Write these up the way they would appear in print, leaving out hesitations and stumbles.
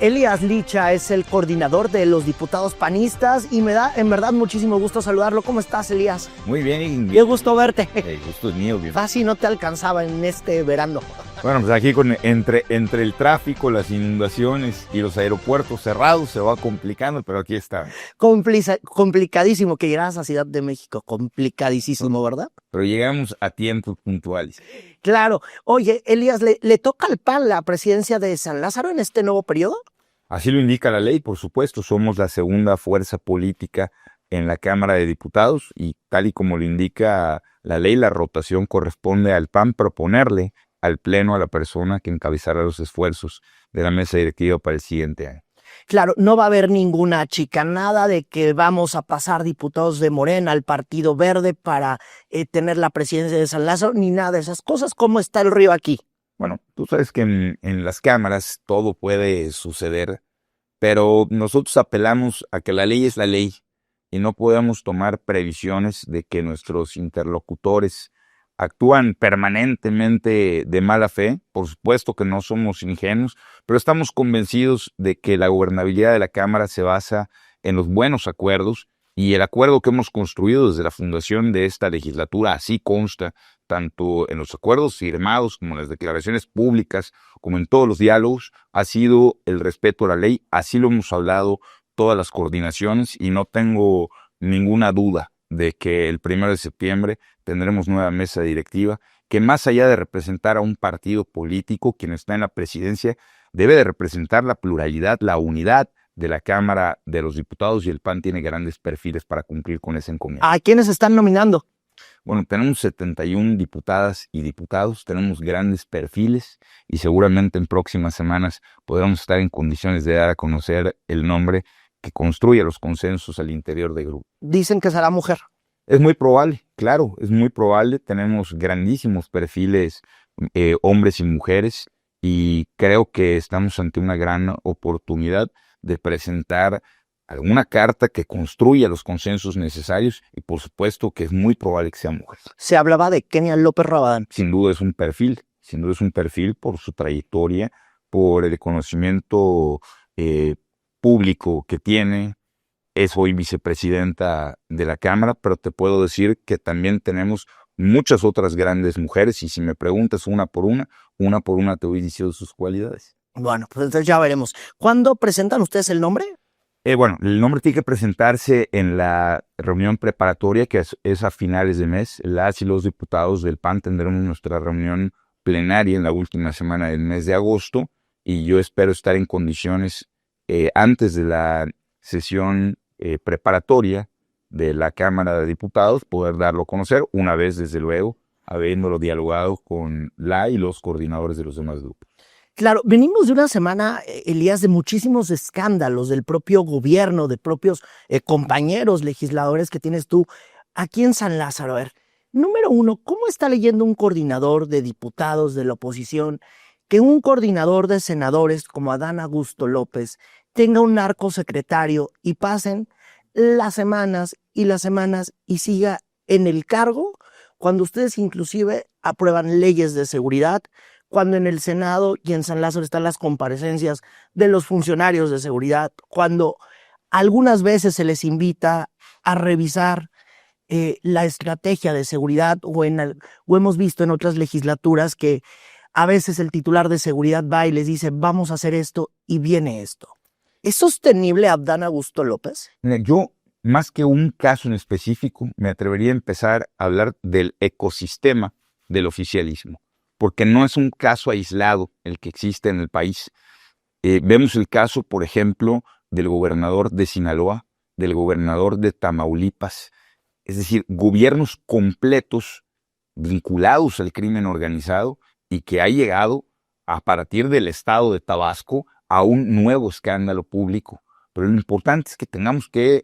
Elías Licha es el coordinador de los diputados panistas y me da en verdad muchísimo gusto saludarlo. ¿Cómo estás, Elías? Muy bien. Qué gusto verte. El gusto es mío. Bien. Casi no te alcanzaba en este verano. Bueno, pues aquí entre el tráfico, las inundaciones y los aeropuertos cerrados se va complicando, pero aquí está. Complicadísimo que llegaras a Ciudad de México. Complicadísimo, ¿verdad? Pero llegamos a tiempos puntuales. Claro. Oye, Elías, ¿le toca al PAN la presidencia de San Lázaro en este nuevo periodo? Así lo indica la ley, por supuesto. Somos la segunda fuerza política en la Cámara de Diputados y tal y como lo indica la ley, la rotación corresponde al PAN proponerle al Pleno a la persona que encabezará los esfuerzos de la mesa directiva para el siguiente año. Claro, no va a haber ninguna chicanada de que vamos a pasar diputados de Morena al Partido Verde para tener la presidencia de San Lázaro, ni nada de esas cosas. ¿Cómo está el río aquí? Bueno, tú sabes que en las cámaras todo puede suceder, pero nosotros apelamos a que la ley es la ley y no podemos tomar previsiones de que nuestros interlocutores actúan permanentemente de mala fe. Por supuesto que no somos ingenuos, pero estamos convencidos de que la gobernabilidad de la Cámara se basa en los buenos acuerdos y el acuerdo que hemos construido desde la fundación de esta legislatura, así consta tanto en los acuerdos firmados como en las declaraciones públicas, como en todos los diálogos, ha sido el respeto a la ley. Así lo hemos hablado todas las coordinaciones y no tengo ninguna duda de que el 1 de septiembre tendremos nueva mesa directiva que, más allá de representar a un partido político, quien está en la presidencia, debe de representar la pluralidad, la unidad de la Cámara de los Diputados, y el PAN tiene grandes perfiles para cumplir con esa encomienda. ¿A quiénes están nominando? Bueno, tenemos 71 diputadas y diputados, tenemos grandes perfiles y seguramente en próximas semanas podremos estar en condiciones de dar a conocer el nombre que construye los consensos al interior del grupo. Dicen que será mujer. Es muy probable, claro, es muy probable. Tenemos grandísimos perfiles, hombres y mujeres, y creo que estamos ante una gran oportunidad de presentar alguna carta que construya los consensos necesarios y por supuesto que es muy probable que sea mujer. Se hablaba de Kenia López Rabadán. Sin duda es un perfil por su trayectoria, por el conocimiento público que tiene. Es hoy vicepresidenta de la Cámara, pero te puedo decir que también tenemos muchas otras grandes mujeres y si me preguntas una por una te voy diciendo sus cualidades. Bueno, pues entonces ya veremos. ¿Cuándo presentan ustedes el nombre? Bueno, el nombre tiene que presentarse en la reunión preparatoria, que es a finales de mes. Las y los diputados del PAN tendremos nuestra reunión plenaria en la última semana del mes de agosto y yo espero estar en condiciones antes de la sesión preparatoria de la Cámara de Diputados poder darlo a conocer, una vez, desde luego, habiéndolo dialogado con la y los coordinadores de los demás grupos. Claro, venimos de una semana, Elías, de muchísimos escándalos del propio gobierno, de propios compañeros legisladores que tienes tú aquí en San Lázaro. A ver, número uno, ¿cómo está leyendo un coordinador de diputados de la oposición que un coordinador de senadores como Adán Augusto López tenga un narcosecretario y pasen las semanas y siga en el cargo cuando ustedes inclusive aprueban leyes de seguridad, cuando en el Senado y en San Lázaro están las comparecencias de los funcionarios de seguridad, cuando algunas veces se les invita a revisar la estrategia de seguridad o hemos visto en otras legislaturas que a veces el titular de seguridad va y les dice vamos a hacer esto y viene esto? ¿Es sostenible Adán Augusto López? Yo, más que un caso en específico, me atrevería a empezar a hablar del ecosistema del oficialismo, porque no es un caso aislado el que existe en el país. Vemos el caso, por ejemplo, del gobernador de Sinaloa, del gobernador de Tamaulipas, es decir, gobiernos completos vinculados al crimen organizado y que ha llegado a partir del estado de Tabasco a un nuevo escándalo público. Pero lo importante es que tengamos que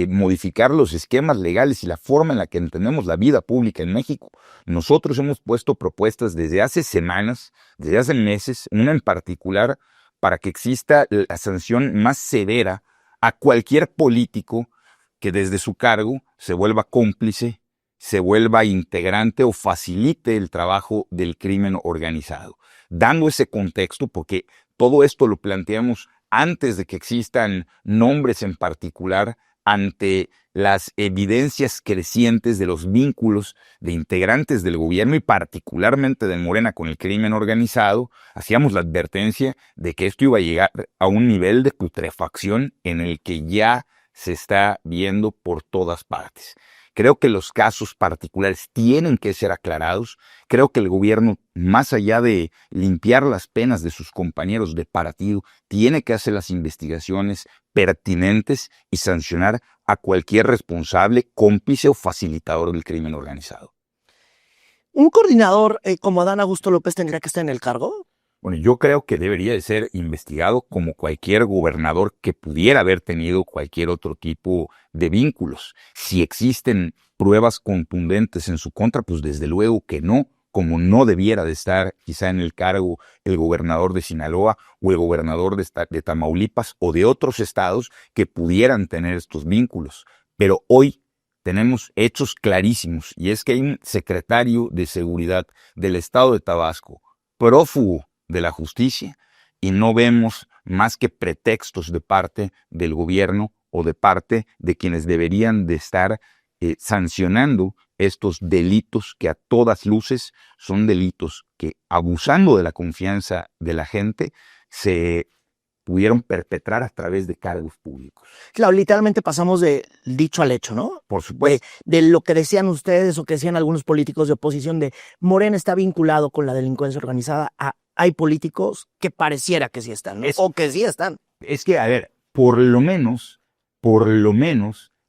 modificar los esquemas legales y la forma en la que entendemos la vida pública en México. Nosotros hemos puesto propuestas desde hace semanas, desde hace meses, una en particular, para que exista la sanción más severa a cualquier político que desde su cargo se vuelva cómplice, se vuelva integrante o facilite el trabajo del crimen organizado. Dando ese contexto, porque todo esto lo planteamos antes de que existan nombres en particular, ante las evidencias crecientes de los vínculos de integrantes del gobierno y particularmente de Morena con el crimen organizado, hacíamos la advertencia de que esto iba a llegar a un nivel de putrefacción en el que ya se está viendo por todas partes. Creo que los casos particulares tienen que ser aclarados. Creo que el gobierno, más allá de limpiar las penas de sus compañeros de partido, tiene que hacer las investigaciones pertinentes y sancionar a cualquier responsable, cómplice o facilitador del crimen organizado. ¿Un coordinador como Adán Augusto López tendría que estar en el cargo? Bueno, yo creo que debería de ser investigado como cualquier gobernador que pudiera haber tenido cualquier otro tipo de vínculos. Si existen pruebas contundentes en su contra, pues desde luego que no, como no debiera de estar quizá en el cargo el gobernador de Sinaloa o el gobernador de Tamaulipas o de otros estados que pudieran tener estos vínculos. Pero hoy tenemos hechos clarísimos, y es que hay un secretario de Seguridad del estado de Tabasco, prófugo de la justicia, y no vemos más que pretextos de parte del gobierno o de parte de quienes deberían de estar sancionando estos delitos que a todas luces son delitos que, abusando de la confianza de la gente, se pudieron perpetrar a través de cargos públicos. Claro, literalmente pasamos del dicho al hecho, ¿no? Por supuesto. De lo que decían ustedes o que decían algunos políticos de oposición de Morena está vinculado con la delincuencia organizada. Hay políticos que pareciera que sí están, ¿no? O que sí están. Es que, a ver, por lo menos,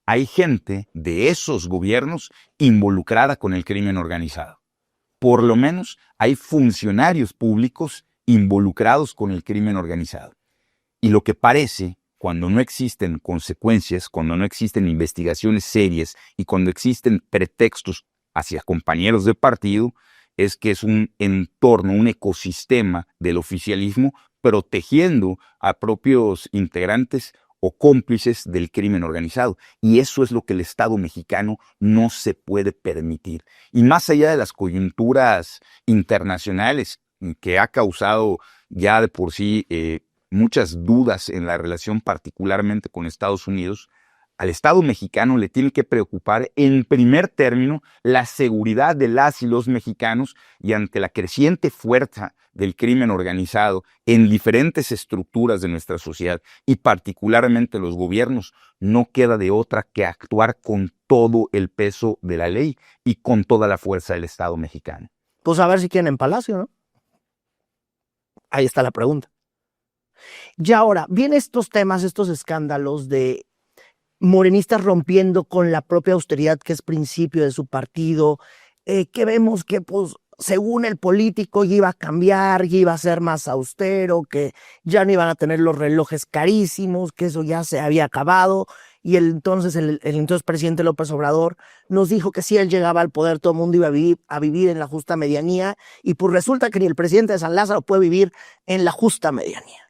hay gente de esos gobiernos involucrada con el crimen organizado. Por lo menos hay funcionarios públicos involucrados con el crimen organizado. Y lo que parece, cuando no existen consecuencias, cuando no existen investigaciones serias y cuando existen pretextos hacia compañeros de partido, es que es un entorno, un ecosistema del oficialismo protegiendo a propios integrantes o cómplices del crimen organizado. Y eso es lo que el Estado mexicano no se puede permitir. Y más allá de las coyunturas internacionales que ha causado ya de por sí muchas dudas en la relación particularmente con Estados Unidos, al Estado mexicano le tiene que preocupar en primer término la seguridad de las y los mexicanos, y ante la creciente fuerza del crimen organizado en diferentes estructuras de nuestra sociedad y particularmente los gobiernos, no queda de otra que actuar con todo el peso de la ley y con toda la fuerza del Estado mexicano. Pues a ver si quieren en Palacio, ¿no? Ahí está la pregunta. Y ahora, vienen estos temas, estos escándalos de morenistas rompiendo con la propia austeridad que es principio de su partido, que vemos que pues según el político ya iba a cambiar, ya iba a ser más austero, que ya no iban a tener los relojes carísimos, que eso ya se había acabado, y el entonces presidente López Obrador nos dijo que si él llegaba al poder todo el mundo iba a vivir en la justa medianía, y pues resulta que ni el presidente de San Lázaro puede vivir en la justa medianía.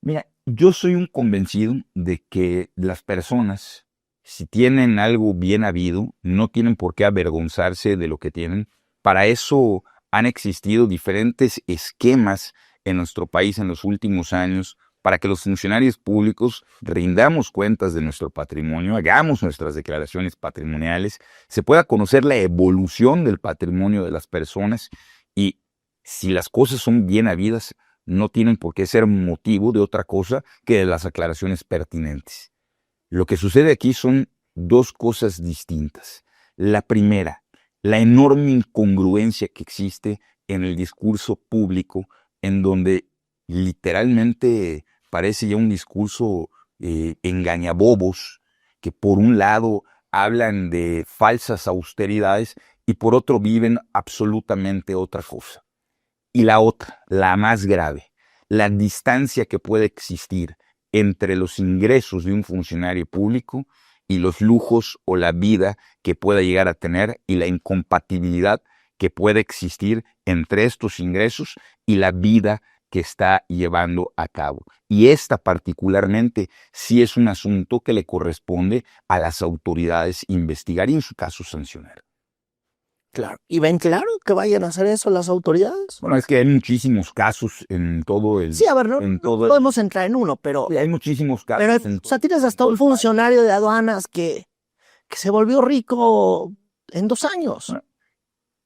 Mira, yo soy un convencido de que las personas, si tienen algo bien habido, no tienen por qué avergonzarse de lo que tienen. Para eso han existido diferentes esquemas en nuestro país en los últimos años, para que los funcionarios públicos rindamos cuentas de nuestro patrimonio, hagamos nuestras declaraciones patrimoniales, se pueda conocer la evolución del patrimonio de las personas, y si las cosas son bien habidas, no tienen por qué ser motivo de otra cosa que de las aclaraciones pertinentes. Lo que sucede aquí son dos cosas distintas. La primera, la enorme incongruencia que existe en el discurso público, en donde literalmente parece ya un discurso engañabobos, que por un lado hablan de falsas austeridades y por otro viven absolutamente otra cosa. Y la otra, la más grave, la distancia que puede existir entre los ingresos de un funcionario público y los lujos o la vida que pueda llegar a tener, y la incompatibilidad que puede existir entre estos ingresos y la vida que está llevando a cabo. Y esta particularmente sí es un asunto que le corresponde a las autoridades investigar y en su caso sancionar. Claro. ¿Y ven claro que vayan a hacer eso las autoridades? Bueno, es que hay muchísimos casos en todo el... Sí, a ver, no en todo el- podemos entrar en uno, pero, hay muchísimos pero casos. o sea, tienes hasta un funcionario de aduanas que se volvió rico en 2 años.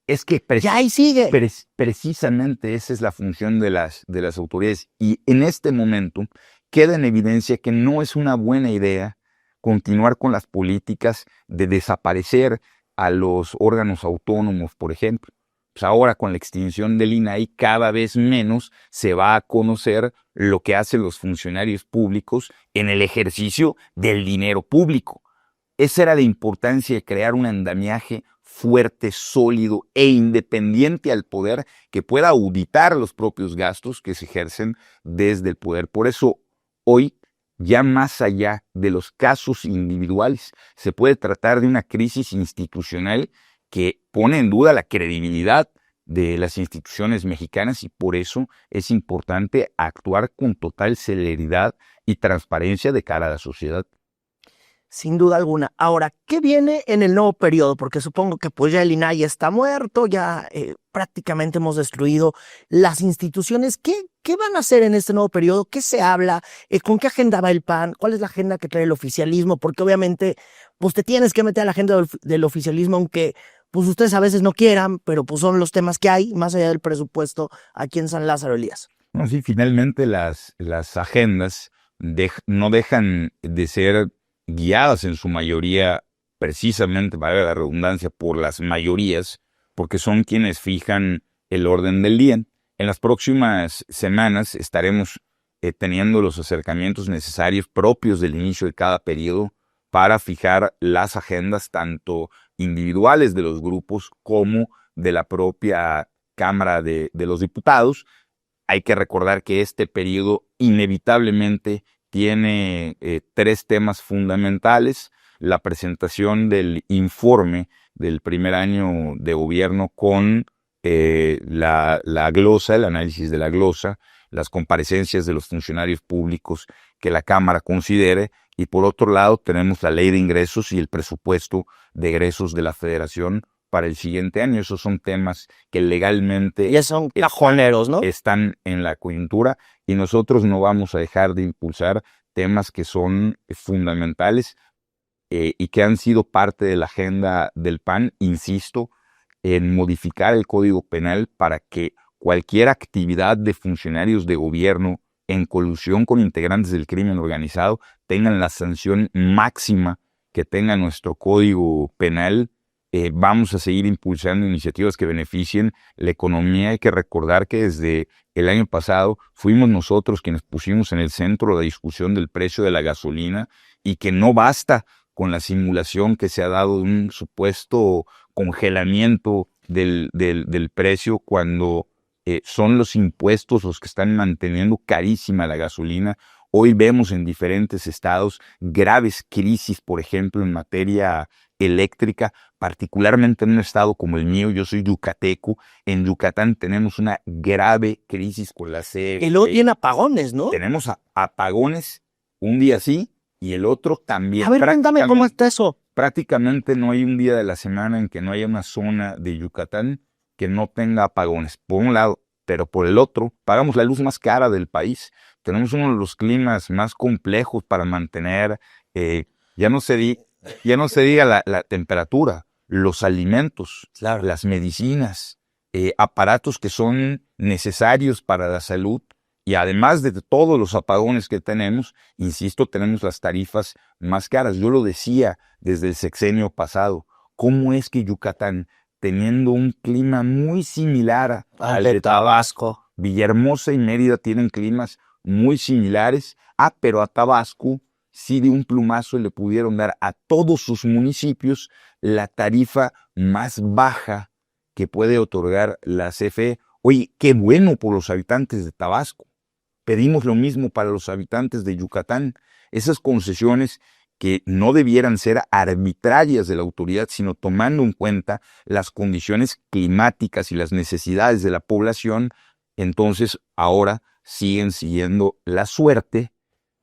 Es que Ya ahí sigue. precisamente esa es la función de las autoridades. Y en este momento queda en evidencia que no es una buena idea continuar con las políticas de desaparecer a los órganos autónomos, por ejemplo. Pues ahora con la extinción del INAI cada vez menos se va a conocer lo que hacen los funcionarios públicos en el ejercicio del dinero público. Esa era la importancia de crear un andamiaje fuerte, sólido e independiente al poder que pueda auditar los propios gastos que se ejercen desde el poder. Por eso, hoy, ya más allá de los casos individuales, se puede tratar de una crisis institucional que pone en duda la credibilidad de las instituciones mexicanas y por eso es importante actuar con total celeridad y transparencia de cara a la sociedad. Sin duda alguna. Ahora, ¿qué viene en el nuevo periodo? Porque supongo que pues ya el INAI está muerto, ya prácticamente hemos destruido las instituciones. ¿Qué van a hacer en este nuevo periodo? ¿Qué se habla? ¿Con qué agenda va el PAN? ¿Cuál es la agenda que trae el oficialismo? Porque obviamente pues te tienes que meter a la agenda del oficialismo, aunque pues ustedes a veces no quieran, pero pues son los temas que hay, más allá del presupuesto aquí en San Lázaro, Elías. No, sí, finalmente las agendas no dejan de ser guiadas en su mayoría, precisamente, valga la redundancia, por las mayorías, porque son quienes fijan el orden del día. En las próximas semanas estaremos teniendo los acercamientos necesarios propios del inicio de cada periodo para fijar las agendas tanto individuales de los grupos como de la propia Cámara de los Diputados. Hay que recordar que este periodo inevitablemente tiene 3 temas fundamentales: la presentación del informe del primer año de gobierno con la glosa, el análisis de la glosa, las comparecencias de los funcionarios públicos que la Cámara considere, y por otro lado tenemos la ley de ingresos y el presupuesto de egresos de la Federación para el siguiente año. Esos son temas que legalmente Ya son cajoneros, ¿no? están en la coyuntura y nosotros no vamos a dejar de impulsar temas que son fundamentales y que han sido parte de la agenda del PAN, insisto, en modificar el Código Penal para que cualquier actividad de funcionarios de gobierno en colusión con integrantes del crimen organizado tengan la sanción máxima que tenga nuestro Código Penal. Vamos a seguir impulsando iniciativas que beneficien la economía. Hay que recordar que desde el año pasado fuimos nosotros quienes pusimos en el centro la discusión del precio de la gasolina y que no basta con la simulación que se ha dado de un supuesto congelamiento del precio cuando son los impuestos los que están manteniendo carísima la gasolina. Hoy vemos en diferentes estados graves crisis, por ejemplo, en materia eléctrica, particularmente en un estado como el mío. Yo soy yucateco. En Yucatán tenemos una grave crisis con la CFE. Y luego tiene apagones, ¿no? Tenemos apagones un día sí y el otro también. A ver, cuéntame cómo está eso. Prácticamente no hay un día de la semana en que no haya una zona de Yucatán que no tenga apagones, por un lado, pero por el otro, pagamos la luz más cara del país. Tenemos uno de los climas más complejos para mantener, ya no se diga la temperatura, los alimentos, Claro. las medicinas, aparatos que son necesarios para la salud. Y además de todos los apagones que tenemos, insisto, tenemos las tarifas más caras. Yo lo decía desde el sexenio pasado, ¿cómo es que Yucatán, teniendo un clima muy similar al de Tabasco, Villahermosa y Mérida tienen climas muy similares, pero a Tabasco sí de un plumazo le pudieron dar a todos sus municipios la tarifa más baja que puede otorgar la CFE? Oye, qué bueno por los habitantes de Tabasco. Pedimos lo mismo para los habitantes de Yucatán. Esas concesiones que no debieran ser arbitrarias de la autoridad, sino tomando en cuenta las condiciones climáticas y las necesidades de la población, entonces ahora siguen siguiendo la suerte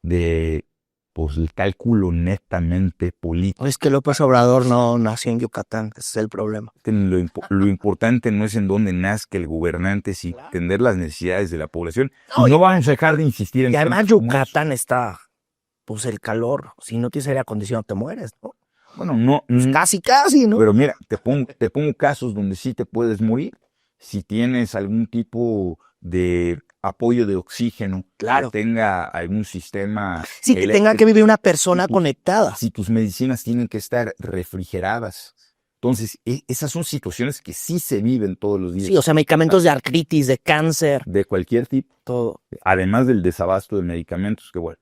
de pues el cálculo netamente político. Es que López Obrador no nació en Yucatán, ese es el problema. Lo importante no es en dónde nazca el gobernante, sino entender las necesidades de la población. No, Y no vamos a dejar de insistir en Y además temas como Yucatán está, pues el calor, si no tienes aire acondicionado te mueres, ¿no? bueno, no, Pues casi, ¿no? pero mira, te pongo casos donde sí te puedes morir. Si tienes algún tipo de apoyo de oxígeno, Claro. que tenga algún sistema Sí, que tenga que vivir una persona conectada. si tus medicinas tienen que estar refrigeradas. Entonces, esas son situaciones que sí se viven todos los días. Sí, o sea, medicamentos de artritis, de cáncer, De cualquier tipo. todo. Además del desabasto de medicamentos, que bueno,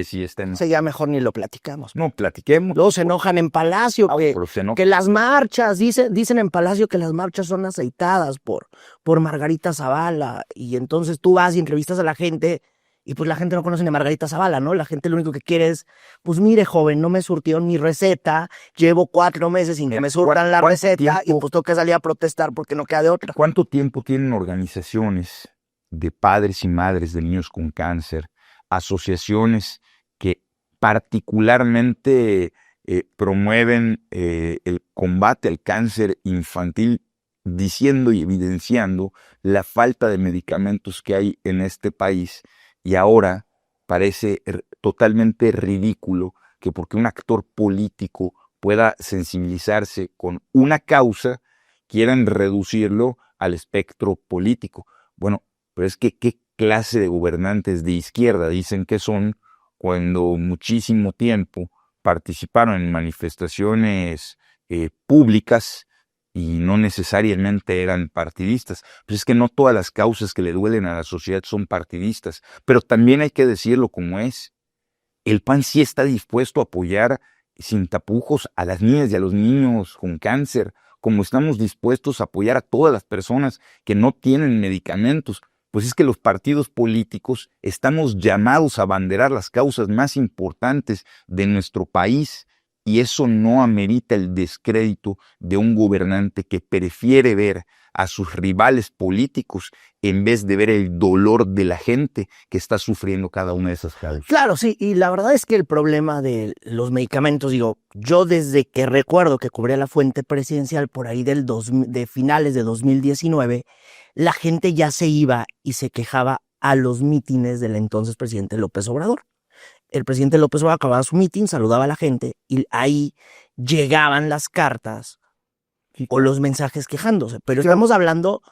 sí estén. Ese ya mejor ni lo platicamos. No, platiquemos. Luego se enojan en Palacio, Pero se enoja. que las marchas, dicen en Palacio que las marchas son aceitadas por Margarita Zavala. Y entonces tú vas y entrevistas a la gente y pues la gente no conoce ni a Margarita Zavala, ¿no? La gente lo único que quiere es, pues mire joven, no me surtieron mi receta, llevo 4 meses sin que me surtan la receta y pues tengo que salir a protestar porque no queda de otra. ¿Cuánto tiempo tienen organizaciones de padres y madres de niños con cáncer, asociaciones que particularmente promueven el combate al cáncer infantil, diciendo y evidenciando la falta de medicamentos que hay en este país? Y ahora parece totalmente ridículo que porque un actor político pueda sensibilizarse con una causa, quieran reducirlo al espectro político. Bueno, pero es que ¿qué clase de gobernantes de izquierda dicen que son cuando muchísimo tiempo participaron en manifestaciones públicas y no necesariamente eran partidistas? Pues es que no todas las causas que le duelen a la sociedad son partidistas, pero también hay que decirlo como es. El PAN sí está dispuesto a apoyar sin tapujos a las niñas y a los niños con cáncer, como estamos dispuestos a apoyar a todas las personas que no tienen medicamentos. Pues es que los partidos políticos estamos llamados a abanderar las causas más importantes de nuestro país, y eso no amerita el descrédito de un gobernante que prefiere ver a sus rivales políticos en vez de ver el dolor de la gente que está sufriendo cada una de esas causas. Claro, sí, y la verdad es que el problema de los medicamentos, digo, yo desde que recuerdo que cubría la fuente presidencial por ahí de finales de 2019, la gente ya se iba y se quejaba a los mítines del entonces presidente López Obrador. El presidente López Obrador acababa su mitin, saludaba a la gente y ahí llegaban las cartas o los mensajes quejándose. Pero estamos hablando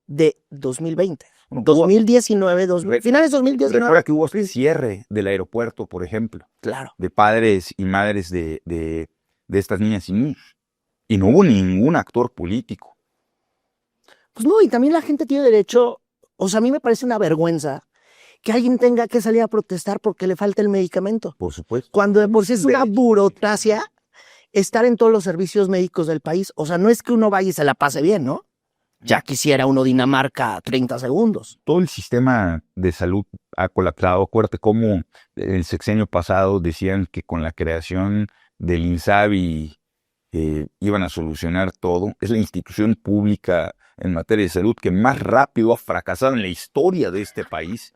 de 2020, 2019, finales de 2019. Recuerda que hubo cierre del aeropuerto, por ejemplo, Claro. de padres y madres de estas niñas y niños. Y no hubo ningún actor político. Pues no, y también la gente tiene derecho, o sea, a mí me parece una vergüenza que alguien tenga que salir a protestar porque le falta el medicamento. Por supuesto. Cuando de por sí es una burocracia estar en todos los servicios médicos del país. O sea, no es que uno vaya y se la pase bien, ¿no? Ya quisiera uno Dinamarca 30 segundos. Todo el sistema de salud ha colapsado. Acuérdate cómo el sexenio pasado decían que con la creación del INSABI iban a solucionar todo. Es la institución pública en materia de salud que más rápido ha fracasado en la historia de este país.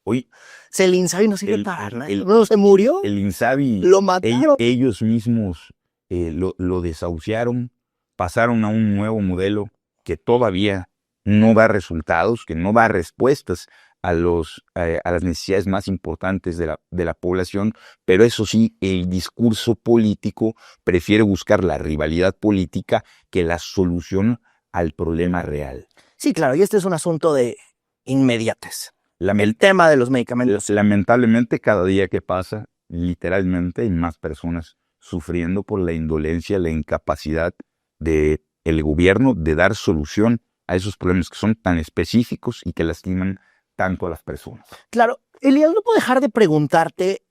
Hoy el INSABI no sirve para nada. ¿No se murió? El INSABI, lo mataron. Ellos mismos lo desahuciaron, pasaron a un nuevo modelo que todavía no da resultados, que no da respuestas a las necesidades más importantes de la población, pero eso sí, el discurso político prefiere buscar la rivalidad política que la solución al problema real. Sí, claro, y este es un asunto de inmediatez. El tema de los medicamentos. Lamentablemente, cada día que pasa, literalmente hay más personas sufriendo por la indolencia, la incapacidad del gobierno de dar solución a esos problemas que son tan específicos y que lastiman tanto a las personas. Claro, Elías, no puedo dejar de preguntarte,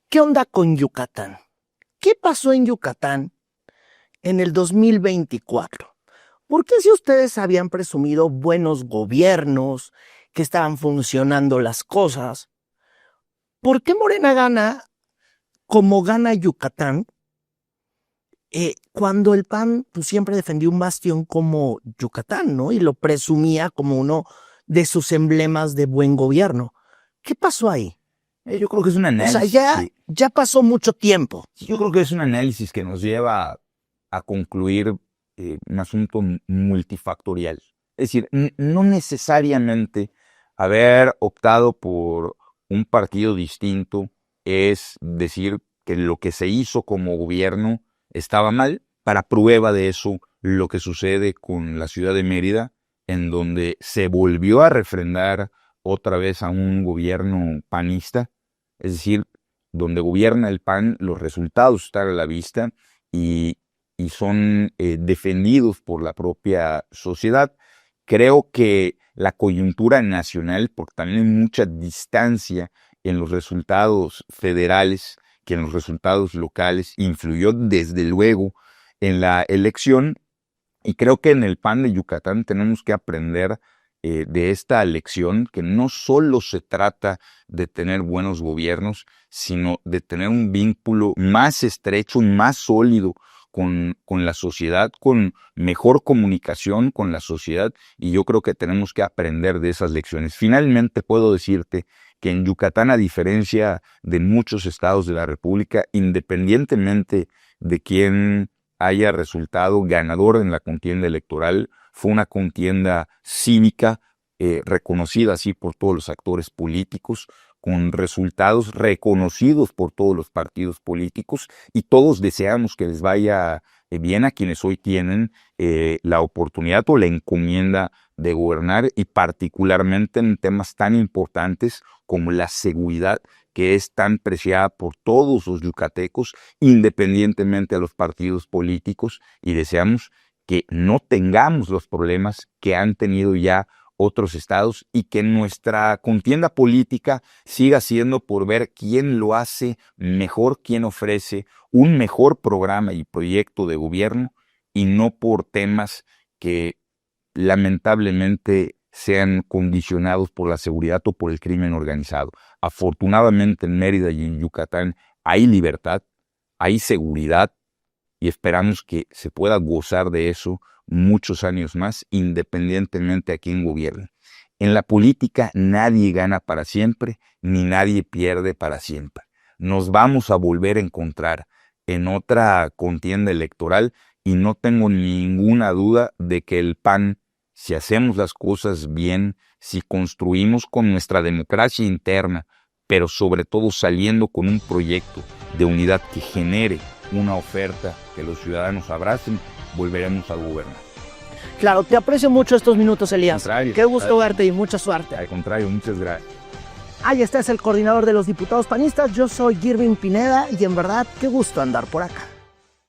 ¿qué onda con Yucatán? ¿Qué pasó en Yucatán en el 2024? ¿Por qué si ustedes habían presumido buenos gobiernos, que estaban funcionando las cosas, por qué Morena gana como gana Yucatán, cuando el PAN pues, siempre defendió un bastión como Yucatán, ¿no? Y lo presumía como uno de sus emblemas de buen gobierno? ¿Qué pasó ahí? Yo creo que es un O análisis. sea, ya pasó mucho tiempo. Yo creo que es un análisis que nos lleva a concluir un asunto multifactorial. Es decir, no necesariamente haber optado por un partido distinto es decir que lo que se hizo como gobierno estaba mal. Para prueba de eso, lo que sucede con la ciudad de Mérida, en donde se volvió a refrendar otra vez a un gobierno panista, es decir, donde gobierna el PAN, los resultados están a la vista y son defendidos por la propia sociedad. Creo que la coyuntura nacional, porque también hay mucha distancia en los resultados federales que en los resultados locales, influyó desde luego en la elección, y creo que en el PAN de Yucatán tenemos que aprender de esta lección, que no solo se trata de tener buenos gobiernos, sino de tener un vínculo más estrecho y más sólido con la sociedad, con mejor comunicación con la sociedad, y yo creo que tenemos que aprender de esas lecciones. Finalmente puedo decirte que en Yucatán, a diferencia de muchos estados de la República, independientemente de quién haya resultado ganador en la contienda electoral, fue una contienda cívica, reconocida así por todos los actores políticos, con resultados reconocidos por todos los partidos políticos, y todos deseamos que les vaya bien a quienes hoy tienen la oportunidad o la encomienda de gobernar, y particularmente en temas tan importantes como la seguridad, que es tan preciada por todos los yucatecos, independientemente de los partidos políticos, y deseamos que no tengamos los problemas que han tenido ya otros estados, y que nuestra contienda política siga siendo por ver quién lo hace mejor, quién ofrece un mejor programa y proyecto de gobierno, y no por temas que lamentablemente sean condicionados por la seguridad o por el crimen organizado. Afortunadamente en Mérida y en Yucatán hay libertad, hay seguridad, y esperamos que se pueda gozar de eso muchos años más, independientemente a quién gobierne. En la política nadie gana para siempre, ni nadie pierde para siempre. Nos vamos a volver a encontrar en otra contienda electoral, y no tengo ninguna duda de que el PAN, si hacemos las cosas bien, si construimos con nuestra democracia interna, pero sobre todo saliendo con un proyecto de unidad que genere una oferta que los ciudadanos abracen, volveremos a gobernar. Claro, te aprecio mucho estos minutos, Elías. Qué gusto verte y mucha suerte. Al contrario, muchas gracias. Ahí está, es el coordinador de los diputados panistas. Yo soy Irving Pineda y en verdad, qué gusto andar por acá.